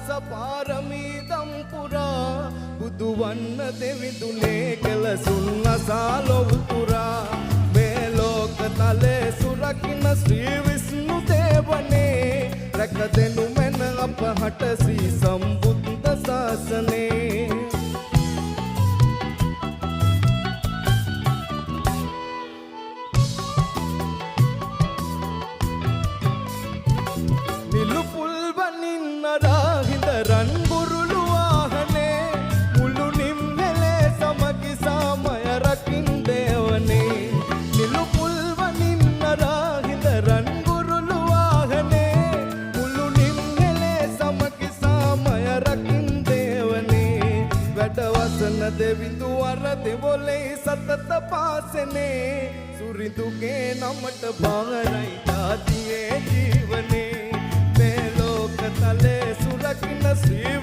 දස පාරමී දම් පුරා බුදු වන්න දෙවිඳුනේ කෙලසුන් අසාලොව පුරා මේ ලෝක තලේ සුරකින්න ශ්‍රී විෂ්ණු දේවනේ රැක දෙනු මැන අපහට ශ්‍රී සම්බුද්ධ ශාසනේ නිලු පුල් වනින් නරහිඳ රන් බුරුළු වාහනේ මුළු නිම්හෙලේ සමගි සාමය රකින් දේවනේ නිලු පුල් වනින් නරහිඳ රන් බුරුළු වාහනේ මුළු නිම්හෙලේ සමගි සාමය රකින් දේවනේ වැඩවසන දෙවිඳු වර දෙවොලේ සතත පාසනේ සුරිඳුගේ නමට බාරයි ජාතියේ ජීවනේ තලේ සුරකින්න ශ්‍රී